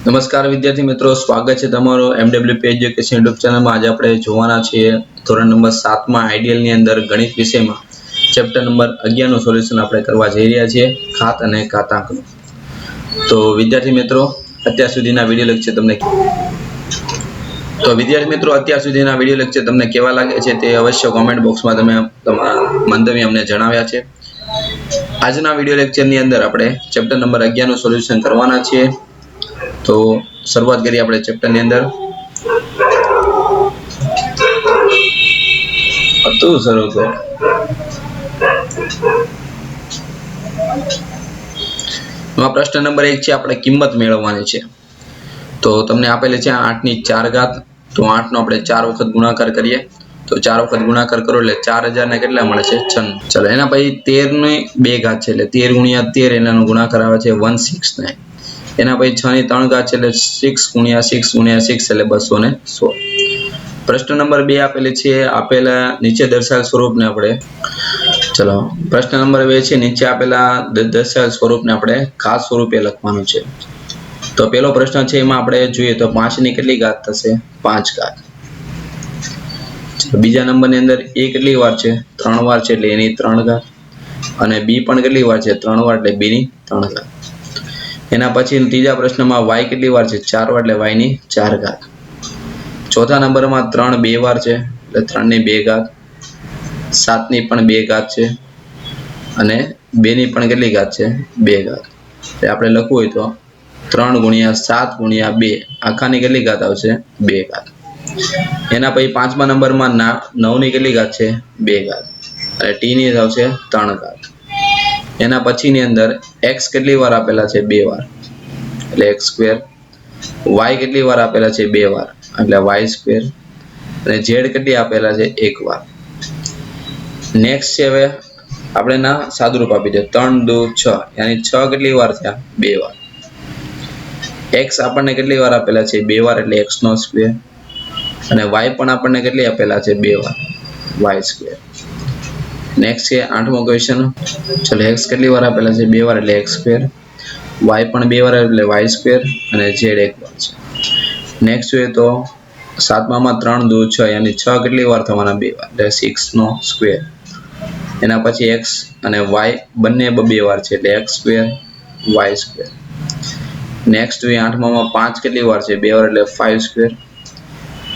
નમસ્કાર વિદ્યાર્થી મિત્રો, સ્વાગત છે તમારો MWP એજ્યુકેશન યુટ્યુબ ચેનલમાં। આજે આપણે જોવાના છીએ ધોરણ નંબર 7 માં આઈડિયલ ની અંદર ગણિત વિષયમાં ચેપ્ટર નંબર 11 નું સોલ્યુશન આપણે કરવા જઈ રહ્યા છીએ, ઘાત અને ઘાતાંકનું। તો વિદ્યાર્થી મિત્રો, અત્યાર સુધીના વિડિયો લેક્ચર તમને કેવા લાગે છે તે અવશ્ય કોમેન્ટ બોક્સમાં તમે તમારા મંતવ્ય અમને જણાવ્યા છે। આજના વિડિયો લેક્ચરની અંદર આપણે ચેપ્ટર નંબર 11 નું સોલ્યુશન કરવાના છીએ। तो शुरुआत करिए આપણે ચેપ્ટરની અંદર। તો શરૂ કરો। પ્રશ્ન નંબર 1 છે, આપણે કિંમત મેળવવાની છે। તો તમને આપેલ છે 8 ની 4 ઘાત। તો 8 નો આપણે 4 વખત ગુણાકાર કરીએ। તો 4 વખત ગુણાકાર કરો એટલે 4000 ને કેટલા મળે છે? 96। ચલો એના પછી 13 ની 2 ઘાત છે એટલે 13 ગુણ્યા 13 એનાનો ગુણાકાર આવે છે 169। એના પછી 6 ની 3 ઘાત છે એટલે 6 ગુણ્યા 6 ગુણ્યા 6 એટલે 216। પ્રશ્ન નંબર 2 આપેલી છે, આપેલા નીચે દર્શાવેલ સ્વરૂપને આપણે પ્રશ્ન નંબર 2 છે, નીચે આપેલા દર્શાવેલ સ્વરૂપને આપણે ઘાત સ્વરૂપે લખવાનું છે। તો પહેલો પ્રશ્ન છે, એમાં આપણે જોઈએ તો 5 ની કેટલી ઘાત થશે? 5 ઘાત। બીજા નંબરની અંદર a કેટલી વાર છે? 3 વાર છે એટલે એની 3 ઘાત। અને b પણ કેટલી વાર છે? 3 વાર એટલે b ની 3 ઘાત। એના પછી ત્રીજા પ્રશ્નમાં y કેટલી વાર છે? 4 વાર એટલે y ની 4 ઘાત। ચોથા નંબરમાં 3 2 વાર છે એટલે 3 ની 2 ઘાત। 7 ની પણ 2 ઘાત છે અને 2 ની પણ કેટલી ઘાત છે? 2 ઘાત। એટલે આપણે લખવું હોય તો 3 ગુણ્યા 7 ગુણ્યા 2 આખાની કેટલી ઘાત આવશે? 2 ઘાત। એના પછી પાંચમા નંબરમાં 9 ની કેટલી ઘાત છે? 2 ઘાત અને t ની આવશે 3 ઘાત। એના પછીની અંદર x કેટલી વાર આપેલા છે? 2 વાર એટલે x સ્ક્વેર। y કેટલી વાર આપેલા છે? 2 વાર એટલે y સ્ક્વેર। અને z કેટલી આપેલા છે? 1 વાર। નેક્સ્ટ છે, હવે આપણે ના સાદુરૂપ આપી દે 3 2 6 યાની 6 કેટલી વાર થયા? 2 વાર। x આપણને કેટલી વાર આપેલા છે? 2 વાર એટલે x નો સ્ક્વેર। અને y પણ આપણને કેટલી આપેલા છે? 2 વાર y સ્ક્વેર। નેક્સ્ટ છે આઠમો ક્વેશ્ચન। ચલો x કેટલી વાર આપેલા છે? 2 વાર એટલે x સ્ક્વેર। y પણ 2 વાર એટલે y સ્ક્વેર અને z 1 વાર છે। નેક્સ્ટ જોઈએ તો સાતમામાં 3 2 6 યાની 6 કેટલી વાર થવાના? 2 વાર એટલે 6 નો સ્ક્વેર। એના પછી x અને y બંને 2 વાર છે એટલે x square y square. Next જોઈએ આઠમામાં 5 કેટલી વાર છે? 2 વાર એટલે 5 સ્ક્વેર।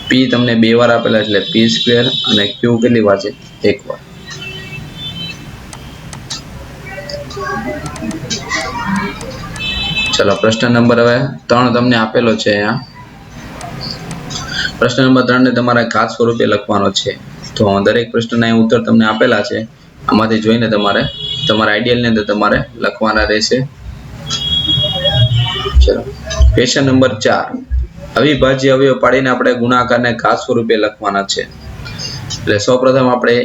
p તમને 2 વાર આપેલા એટલે p સ્ક્વેર અને q કેટલી વાર છે? 1 વાર। ચલો પ્રશ્ન નંબર હવે 3 તમને આપેલો છે। અહીંયા પ્રશ્ન નંબર 3 ને તમારે ઘાત સ્વરૂપે લખવાનો છે। તો દરેક પ્રશ્નના ઉત્તર તમને આપેલા છે, આમાંથી જોઈને તમારે તમારા આઈડિયલ ની અંદર તમારે લખવાના રહેશે। ચલો ક્વેશ્ચન નંબર 4, અવિભાજ્ય અવયવ પાડીને આપણે ગુણાકારને ઘાત સ્વરૂપે લખવાના છે। એટલે સૌપ્રથમ આપણે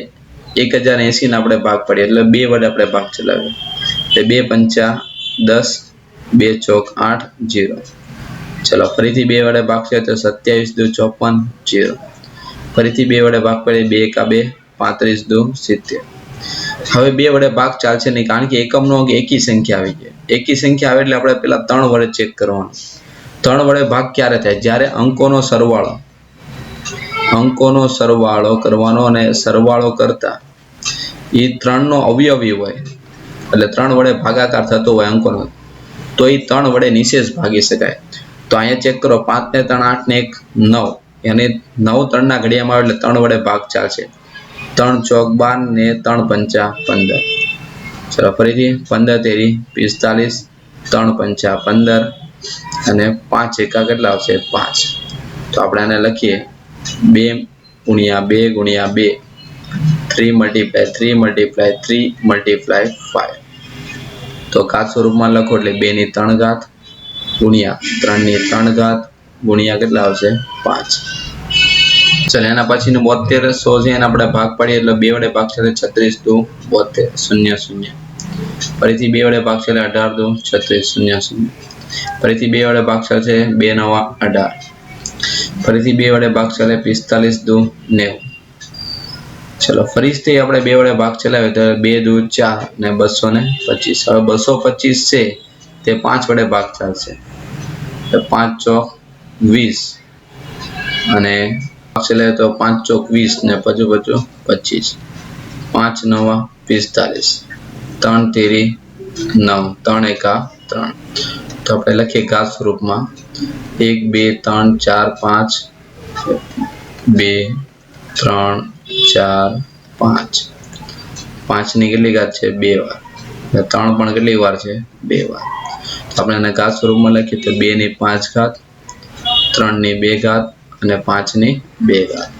1080 ને આપણે ભાગ પાડીએ એટલે 2 વડે આપણે ભાગ ચલાવીએ એટલે 2 પંચા 10 2 ચોક 8 0। ચલો ફરીથી 2 વડે ભાગશે તો 27 દુ 54 0। ફરીથી 2 વડે ભાગ પાડીએ 2 એકા 2 35 દુ 70। હવે 2 વડે ભાગ ચાલશે નહીં, કારણ કે એકમનો અંક એકી સંખ્યા આવી જાય। એકી સંખ્યા આવે એટલે આપણે પેલા 3 વડે ચેક કરવાનું। 3 વડે ભાગ ક્યારે થાય? જ્યારે અંકોનો સરવાળો કરવાનો અને સરવાળો કરતા એ 3 નો અવયવી હોય એટલે 3 વડે ભાગાકાર થતો હોય અંકોનો, તો એ 3 વડે નિશેષ ભાગી શકાય। તો અહીંયા ચેક કરો 5 ને 3 8 ને 1 9 યાની 9 3 ના ઘડિયામાં આવે એટલે 3 વડે ભાગ ચાલશે। 3 ચોક 12 ને 3 પંચા 15। ચલો ફરીથી 15 તેરી 45 3 પંચા 15 અને 5 એકા કેટલા આવશે? 5। તો આપણે આને લખીએ 2 ગુણ્યા 2 ગુણ્યા 2 3 મલ્ટીપ્લાય 3 મલ્ટીપ્લાય 3 મલ્ટીપ્લાય 5। તો ઘાત સ્વરૂપમાં લખો એટલે 2 ની 3 ઘાત ગુણ્યા 3 ની 3 ઘાત ગુણ્યા કેટલા આવશે? 5। ચલો એના પછીનું 72 100 છે, એને આપણે ભાગ પાડીએ એટલે 2 વડે ભાગ છે 36 દુ 72 0 0। ફરીથી 2 વડે ભાગ છે 18 દુ 36 0 0। ફરીથી 2 વડે ભાગ છે 2 નવા 18। ફરીથી 2 વડે ભાગ છે 45 દુ 90। ચલો ફરીથી આપણે 2 વડે ભાગ ચલાવીએ તો 2 દુ 4 ને 225। હવે 225 છે તે 5 વડે ભાગ ચાલશે 5 ચોક 20 અને લે તો 5 ચોક 20 ને પચું 25, 5 9 45, 3 તેરી 9, 3 એકા 3. તો આપણે લખીએ ઘાત સ્વરૂપમાં 1 2 3 4 5, 2 3 4 5. 5 ની કેટલી ઘાત છે? 2 વાર. 3 પણ કેટલી વાર છે? 2 વાર. તો આપણે એને ઘાત સ્વરૂપમાં લખીએ તો 2 ની 5 ઘાત, 3 ની 2 ઘાત અને 5 ની 2 ઘાત.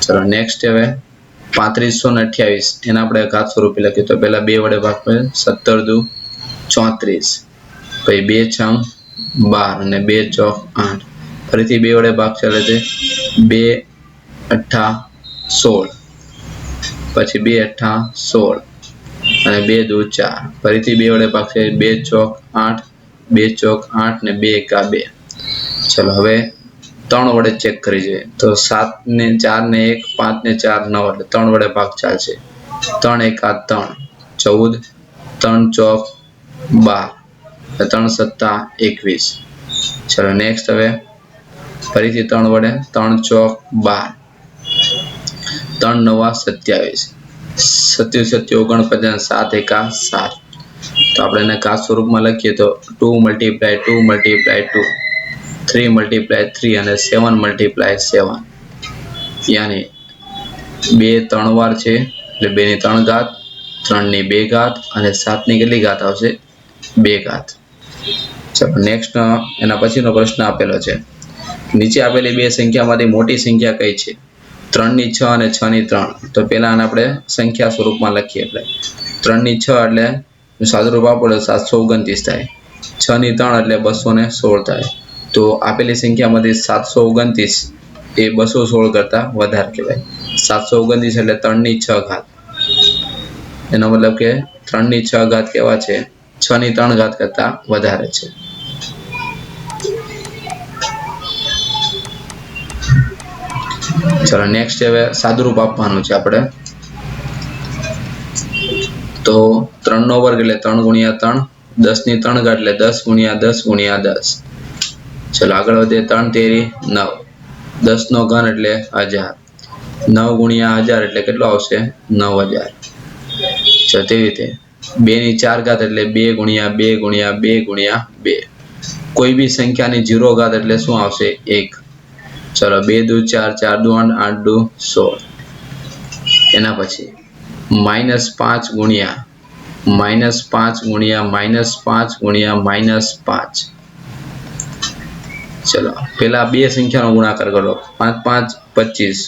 ચલો નેક્સ્ટ હવે 3528 એના આપણે ઘાત સ્વરૂપે લખીએ તો પહેલા 2 વડે ભાગ પડે 17 દુ 34, પછી 2 છંગ 12 અને 2 ચોક 8. ફરીથી 2 વડે ભાગ ચાલે છે 2 અઠ્ઠા 16, પછી 2 અઠ્ઠા 16 અને 2 દુ 4. ફરીથી 2 વડે ભાગ છે 2 ચોક 8, 2 ચોક 8 ને 2 એકા 2. ચલો હવે 3 વડે ચેક કરી જોઈએ તો 7 ને 4 ને 1, 5 ને 4 9 એટલે 3 વડે ભાગ ચાલશે. 3 એકા 3 14, 3 ચોક 12, 3 સત્તા 21. ચલો નેક્સ્ટ હવે ફરીથી 3 વડે 3 ચોક 12, 3 નવા 27, 27 49, 7 એકા 7. તો આપણે એને ઘાત સ્વરૂપમાં લખીએ તો 2 મલ્ટીપ્લાય 2 મલ્ટીપ્લાય 2, 3 મલ્ટીપ્લાય 3 અને 7 મલ્ટીપ્લાય 7. યાની 2 3 વાર છે એટલે 2 ની 3 ઘાત, 3 ની 2 ઘાત અને 7 ની કેટલી ઘાત આવશે? 2 ઘાત. ચલો નેક્સ્ટ એના પછીનો પ્રશ્ન આપેલો છે નીચે આપેલી બે સંખ્યામાંથી મોટી સંખ્યા કઈ છે? 3 ની 6 અને 6 ની 3. તો પહેલા આને આપણે સંખ્યા સ્વરૂપમાં લખીએ એટલે 3 ની 6 એટલે સાદુરૂપ આપો એટલે 729 થાય. 6 ની 3 એટલે 216 થાય. તો આપેલી સંખ્યામાંથી 729 એ 216 કરતા વધારે કહેવાય. 729 એટલે 3 ની 6 ઘાત. એનો મતલબ કે 3 ની 6 ઘાત કેવા છે? 6 ની 3 ઘાત કરતા વધારે છે. ચલો નેક્સ્ટ હવે સાદુરૂપ આપવાનું છે આપણે તો 3 નો વર્ગ એટલે 3 ગુણ્યા 3, 10 ની 3 ઘાત એટલે 10 ગુણ્યા 10 ગુણ્યા 10. ચલો આગળ વધીએ 3 તેરી 9, 10 નો ઘન એટલે 1000, 9 ગુણ્યા 1000 એટલે કેટલો આવશે? 9000. ચલો તેવી રીતે 2 ની 4 ઘાત એટલે 2 ગુણ્યા 2 ગુણ્યા 2 ગુણ્યા 2. કોઈ બી સંખ્યાની 0 ઘાત એટલે શું આવશે? 1. ચલો 2 દુ 4, 4 દુ 8, 8 દુ 16. એના પછી -5 ગુણ્યા -5 ગુણ્યા -5 ગુણ્યા -5. ચલો પેલા બે સંખ્યાનો ગુણાકાર કરો 5 5 25,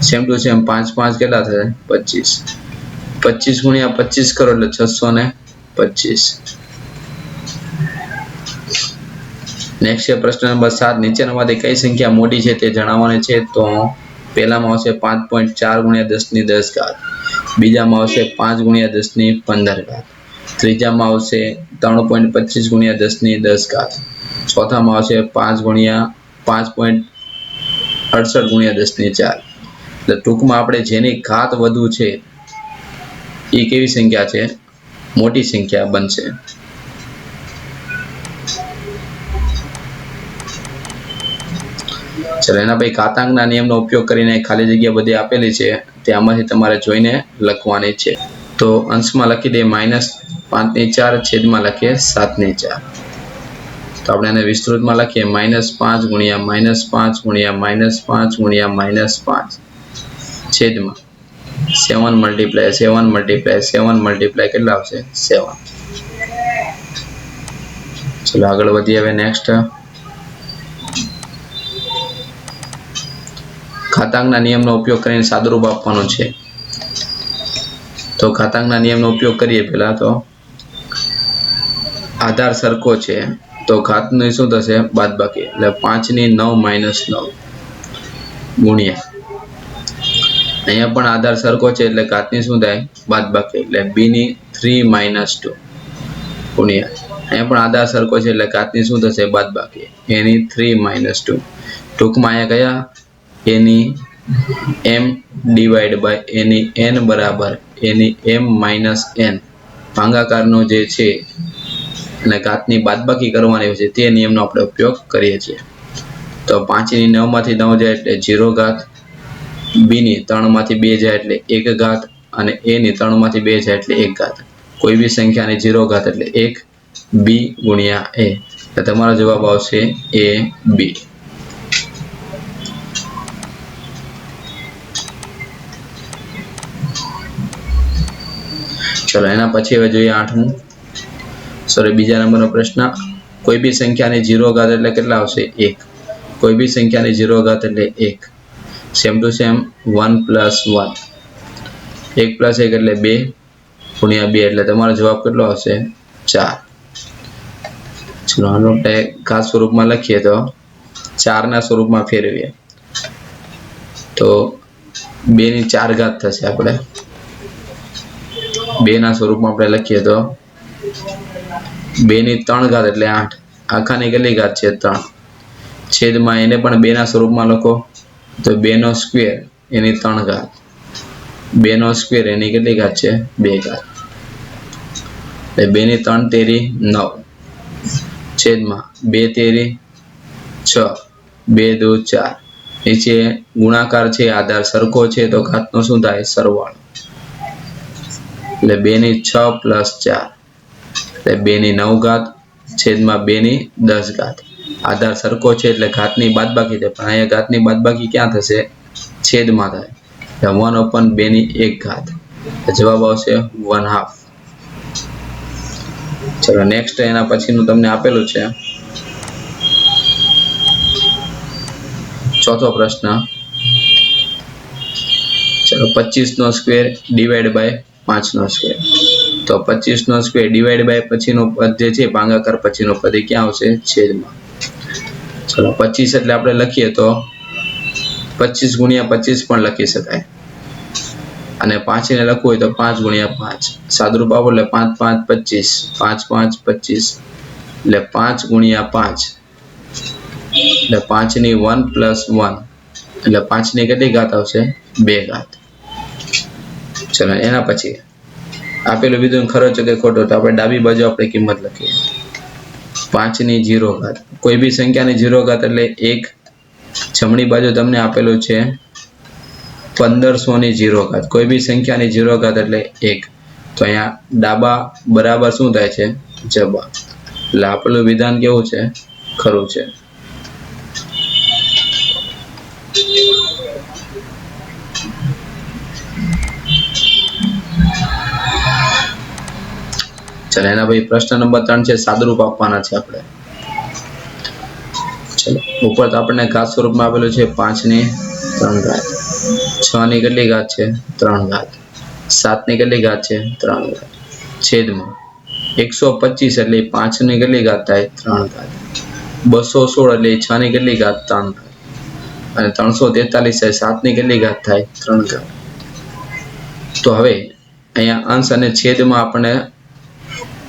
સેમ ટુ સેમ 5 5 કેટલા થશે? 25. 25 ગુણ્યા 25 કરો એટલે 625. નેક્સ્ટ છે પ્રશ્ન નંબર 7. નીચેનામાંથી કઈ સંખ્યા મોટી છે તે જણાવવાની છે. તો પહેલામાં આવશે 5.4 ગુણ્યા 10 ની 10 ઘાત, બીજામાં આવશે 5 ગુણ્યા 10 ની 15 ઘાત, ત્રીજામાં આવશે 3.25 ગુણ્યા 10 ની 10 ઘાત, ચોથામાં આવશે 5 ગુણ્યા 5.68 ગુણ્યા 10 ની 4. એટલે ટૂંકમાં આપણે જેની ઘાત વધુ છે એ કેવી સંખ્યા છે? મોટી સંખ્યા બનશે. ચલો એના પછી ઘાતાંકના નિયમનો ઉપયોગ કરીને ખાલી જગ્યા બધી આપેલી છે તેમાંથી તમારે જોઈને લખવાની છે. તો અંશમાં લખી દઈએ -5/4, છેદમાં લખીએ 7/4. તો આપણે એને વિસ્તૃતમાં લખીએ -5 ગુણ્યા -5 ગુણ્યા -5 ગુણ્યા -5 છેદમાં 7 મલ્ટીપ્લાય 7 મલ્ટીપ્લાય 7 મલ્ટીપ્લાય કેટલા આવશે? 7. ચલો આગળ વધીએ હવે નેક્સ્ટ ઘાતાંકના નિયમનો ઉપયોગ કરીને સાદુરૂપ આપવાનું છે. તો ઘાતાંકના નિયમનો ઉપયોગ કરીએ પહેલા તો આધાર સરખો છે તો ઘાતનું શું થશે? બાદબાકી. એટલે 5 ની 9 - 9 ગુણ્યા અહીંયા પણ આધાર સરખો છે એટલે ઘાતની શું થાય? બાદબાકી. એટલે b ની 3 - 2 ગુણ્યા અહીંયા પણ આધાર સરખો છે એટલે ઘાતની શું થશે? બાદબાકી. a ની 3 - 2. ટૂંકમાં અહીંયા કયા? a ની m ડિવાઈડ બાય a ની n બરાબર a ની m - n ભાગાકારનો જે છે અને ઘાતની બાદબાકી કરવાની હોય છે તે નિયમનો આપણે ઉપયોગ કરીએ છીએ. તો 5 ની 9 માંથી 9 જાય એટલે 0 ઘાત, b ની 3 માંથી 2 જાય એટલે 1 ઘાત અને a ની 3 માંથી 2 જાય એટલે 1 ઘાત. કોઈ બી સંખ્યાની 0 ઘાત એટલે 1 b ગુણ્યા a. તો તમારો જવાબ આવશે a b. ચલો એના પછી હવે જોઈએ 8મું. બીજા નંબરનો પ્રશ્ન. કોઈ બી સંખ્યાની 0 ઘાત એટલે કેટલા આવશે? 1. કોઈ બી સંખ્યાની 0 ઘાત એટલે 1. Same to same 1 plus 1. 1 plus 1 એટલે 2 ગુણ્યા 2 એટલે તમારો જવાબ કેટલો આવશે? 4. ચલો આનો આપણે ઘાત સ્વરૂપમાં લખીએ તો 4 ના સ્વરૂપમાં ફેરવીએ તો 2 ની 4 ઘાત થશે. આપણે 2 ના સ્વરૂપમાં આપણે લખીએ તો 2 ની 3 ઘાત એટલે 8. આખાની કેટલી ઘાત છે? 3. છેદમાં એને પણ 2 ના સ્વરૂપમાં લખો તો 2 નો સ્ક્વેર એની 3 ઘાત, 2 નો સ્ક્વેર એની કેટલી ઘાત છે? 2 ઘાત. એટલે 2 ની 3 તેરી 9 છેદમાં 2 તેરી 6, 2 દુ 4. નીચે ગુણાકાર છે, આધાર સરખો છે તો ઘાતનો શું થાય? સરવાળો. એટલે 2 ની 6 પ્લસ 4 એટલે 2 ની 9 ઘાત છેદમાં 2 ની 10 ઘાત. આધાર સરખો છે એટલે ઘાતની બાદબાકી થાય, પણ અહીંયા ઘાતની બાદબાકી ક્યાં થશે? છેદમાં થાય. એટલે 1/2 ની 1 ઘાત. જવાબ આવશે 1/2. ચલો નેક્સ્ટ એના પછીનું તમને આપેલું છે ચોથો પ્રશ્ન. ચલો 25 નો સ્ક્વેર ડિવાઈડ બાય 5 નો સ્ક્વેર. તો 25 નો સ્ક્વેર ડિવાઈડ બાય પછીનું પદ જે છે ભાગાકાર પછીનું પદ એ ક્યાં આવશે? છેદમાં. ચલો 25 એટલે આપણે લખીએ તો 25 ગુણ્યા 25 પણ લખી શકાય અને 5 ને લખવું હોય તો 5 ગુણ્યા 5. સાદુરૂપ આપો એટલે 5 5 25, 5 5 25 એટલે 5 ગુણ્યા 5 એટલે 5 ની 1 પ્લસ 1 એટલે 5 ની કેટલી ઘાત આવશે? 2 ઘાત. ચલો એના પછી આપેલું વિધેય ખરો છે કે ખોટો તો આપણે ડાબી બાજુ આપણે કિંમત લખીએ. 5 ની 0 ઘાત. કોઈ બી સંખ્યાની 0 ઘાત એટલે 1. જમણી બાજુ તમને આપેલું છે 1500 ની 0 ઘાત. કોઈ બી સંખ્યાની 0 ઘાત એટલે 1. તો અહીંયા ડાબા બરાબર શું થાય છે? જબા. એટલે આપેલું વિધાન કેવું છે? ખરું છે. ચલો એના પછી પ્રશ્ન નંબર 3 છે, સાદુરૂપ આપવાના છે આપણે. ચલો ઉપર તો આપણને ઘાત સ્વરૂપમાં આપેલું છે 5 ની 3 ઘાત. 6 ની કેટલી ઘાત છે? 3 ઘાત. 7 ની કેટલી ઘાત છે? 3 ઘાત. છેદમાં 125 એટલે 5 ની કેટલી ઘાત થાય? 3 ઘાત. 216 એટલે 6 ની કેટલી ઘાત? 3 ઘાત. અને 343 છે 7 ની કેટલી ઘાત થાય? 3 ઘાત. તો હવે અહીંયા અંશ અને છેદમાં આપણે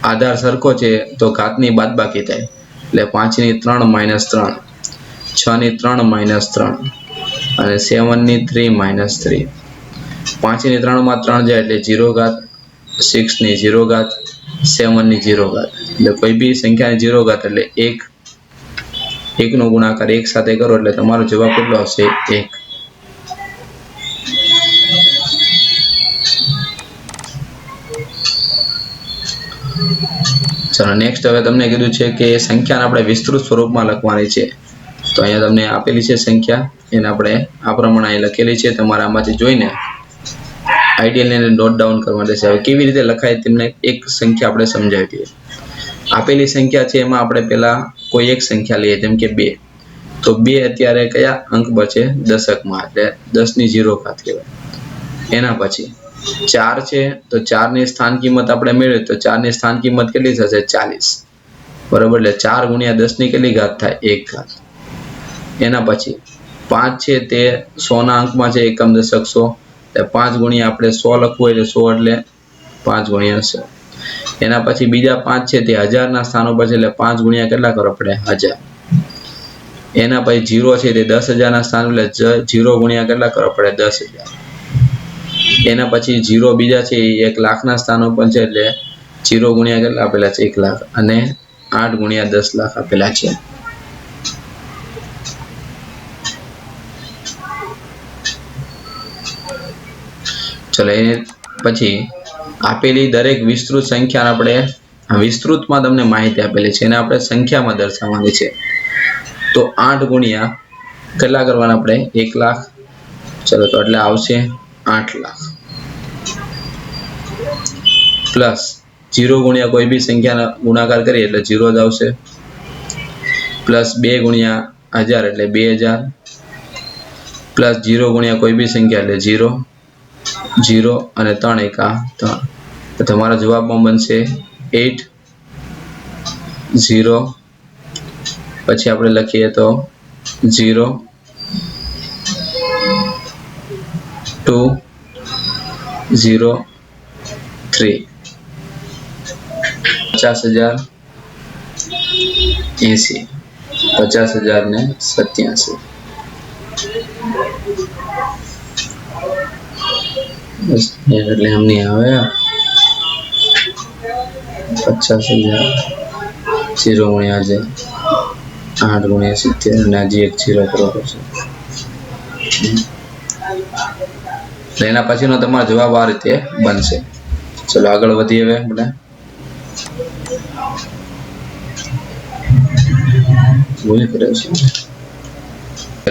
આધાર સરખો છે તો ઘાતની બાદબાકી થાય. એટલે 5 ની 3 માઇનસ 3, 6 ની 3 માઇનસ 3 અને 7 ની 3 માઇનસ 3. 5 ની 3 માં 3 જાય એટલે 0 ઘાત, 6 ની 0 ઘાત, 7 ની 0 ઘાત. એટલે કોઈ બી સંખ્યાની 0 ઘાત એટલે 1. 1 નો ગુણાકાર 1 સાથે કરો એટલે તમારો જવાબ કેટલો આવશે? 1. ચલો નેક્સ્ટ હવે તમને કીધું છે કે સંખ્યાને આપણે વિસ્તૃત સ્વરૂપમાં લખવાની છે. તો અહીંયા તમને આપેલી છે સંખ્યા, એને આપણે આ પ્રમાણે અહીં લખેલી છે. તમારે આમાંથી જોઈને આઈડિયલને નોટ ડાઉન કરવાની રહેશે. હવે કેવી રીતે લખાય તેમને એક સંખ્યા આપણે સમજાવી દઈએ. આપેલી સંખ્યા છે એમાં આપણે પહેલા કોઈ એક સંખ્યા લઈએ, જેમ કે 2. તો 2 અત્યારે કયા અંક બચે? દશકમાં, એટલે 10 ની 0 ઘાત કહેવાય. એના પછી 4 છે તો 4 ની સ્થાન કિંમત આપણે મેળવીએ તો 4 ની સ્થાન કિંમત કેટલી થશે? 40. બરોબર. એટલે 4 ગુણ્યા 10 ની કેટલી ઘાત થાય? 1 ઘાત. એના પછી 5 છે તે 100 ના અંકમાં છે, એકમ દશક 100. એટલે 5 ગુણ્યા આપણે 100 લખવું એટલે 100 એટલે 5 ગુણ્યા 100. એના પછી બીજા 5 છે તે 1000 ના સ્થાન ઉપર છે એટલે 5 ગુણ્યા કેટલા કરો આપણે? 1000. એના પછી 0 છે તે 10,000 ના સ્થાન એટલે 0 ગુણ્યા કેટલા કરો આપણે? 10,000. એના પછી 0 બીજા છે એ 1 લાખ ના સ્થાન ઉપર છે એટલે 0 ગુણ્યા કેટલા આપેલા છે 1 લાખ અને 8 ગુણ્યા 10 લાખ આપેલા છે. ચલો એ પછી આપેલી દરેક વિસ્તૃત સંખ્યા આપણે વિસ્તૃતમાં તમને માહિતી આપેલી છે એને આપણે સંખ્યામાં દર્શાવવાની છે. તો 8 ગુણ્યા કેટલા કરવાના આપણે 1 લાખ. ચલો તો એટલે આવશે 8 લાખ પ્લસ 0 ગુણ્યા કોઈ બી સંખ્યાનો ગુણાકાર કરીએ એટલે 0 જ આવશે પ્લસ 2 ગુણ્યા 1000 એટલે 2000 પ્લસ 0 ગુણ્યા કોઈ બી સંખ્યા એટલે 0 0 અને 3 એકા 3. તો તમારા જવાબમાં બનશે 8 0 પછી આપણે લખીએ તો 0 2 0 3 50,000 80 50,000 ને 87 એટલે એમની આવે 50,000 0 ગુણ્યા 8 ગુણ્યા 70 અને હજી એક 0 કરવો પડશે. એના પછીનો તમારો જવાબ આ રીતે બનશે. ચલો આગળ વધીએ હવે આપણે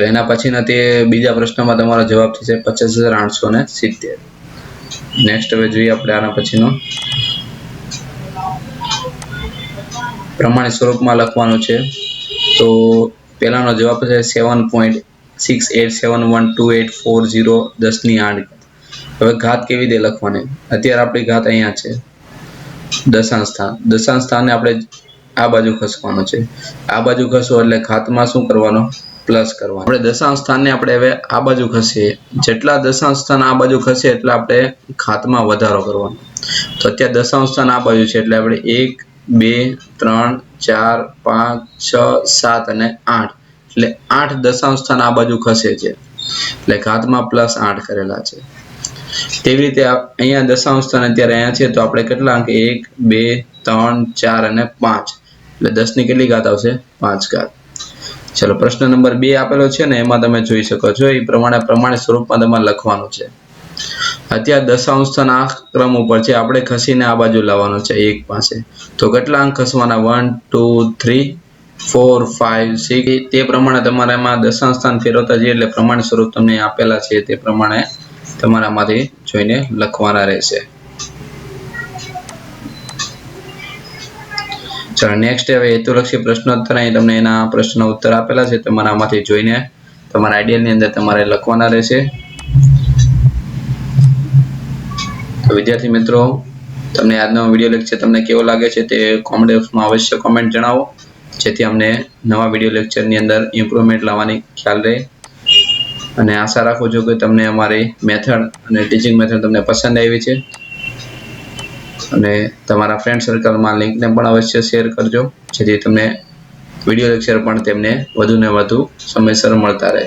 એના પછીના તે બીજા પ્રશ્નમાં તમારો જવાબ થશે 50,870. નેક્સ્ટ હવે જોઈએ આપણે આના પછીનો પ્રમાણિત સ્વરૂપમાં લખવાનું છે. તો પહેલાનો જવાબ છે 7.68712840 10 ની 8. હવે ઘાત કેવી રીતે લખવાની? અત્યારે આપણી ઘાત અહીંયા છે દશાંશ સ્થાનને આપણે આ બાજુ ખસવાનું છે. આ બાજુ ખસો એટલે ઘાતમાં શું કરવાનો? પ્લસ કરવાનો. આપણે દશાંશ સ્થાનને આપણે હવે આ બાજુ ખસીએ જેટલા દશાંશ સ્થાન આ બાજુ ખસે એટલે આપણે ઘાતમાં વધારો કરવાનો. તો અત્યારે દશાંશ સ્થાન આ બાજુ છે એટલે આપણે 1 2 3 4 5 6 7 અને 8 એટલે 8 દશાંશ સ્થાન આ બાજુ ખસે છે એટલે ઘાતમાં +8 કરેલા છે. તેવી રીતે અહીંયા દશાંશ સ્થાન અત્યારે અહીંયા છે તો આપણે કેટલા અંક 1 2 3 4 અને 5 એટલે 10 ની કેટલી ઘાત આવશે? 5 ઘાત. ચલો પ્રશ્ન નંબર 2 આપેલો છે ને એમાં તમે જોઈ શકો છો એ પ્રમાણિત સ્વરૂપમાં તમારે લખવાનું છે. અત્યારે દશાંશ સ્થાન આ ક્રમ ઉપર છે આપણે ખસીને આ બાજુ લાવવાનો છે 1 પાસે. તો કેટલા અંક ખસવાના? 1 2 3 4 5 6 તે પ્રમાણે તમારે એમાં દશાંશ સ્થાન ફેરવતા જઈએ એટલે પ્રમાણિત સ્વરૂપ તમને આપેલા છે તે પ્રમાણે તમારામાંથી જોઈને લખવાના રહેશે. ચલો નેક્સ્ટ હવે હેતુલક્ષી પ્રશ્નોત્તર અહીં તમને એના પ્રશ્નનો ઉત્તર આપેલા છે તમારા આમાંથી જોઈને તમારા આઈડિયલની અંદર તમારે લખવાના રહેશે. તો વિદ્યાર્થી મિત્રો તમને આજનો વિડીયો લેક્ચર તમને કેવો લાગે છે તે કોમેન્ટ બોક્સમાં અવશ્ય કોમેન્ટ જણાવો જેથી અમને નવા વિડીયો લેક્ચરની અંદર ઇમ્પ્રુવમેન્ટ લાવવાની ખ્યાલ રહે. અને આશા રાખું છું કે તમને અમારી મેથડ અને ટીચિંગ મેથડ તમને પસંદ આવી છે અને તમારા ફ્રેન્ડ સર્કલમાં લિંકને પણ અવશ્ય શેર કરજો જેથી તમને વિડીયો લેક્ચર પણ તેમને વધુ ને વધુ સમયસર મળતા રહે.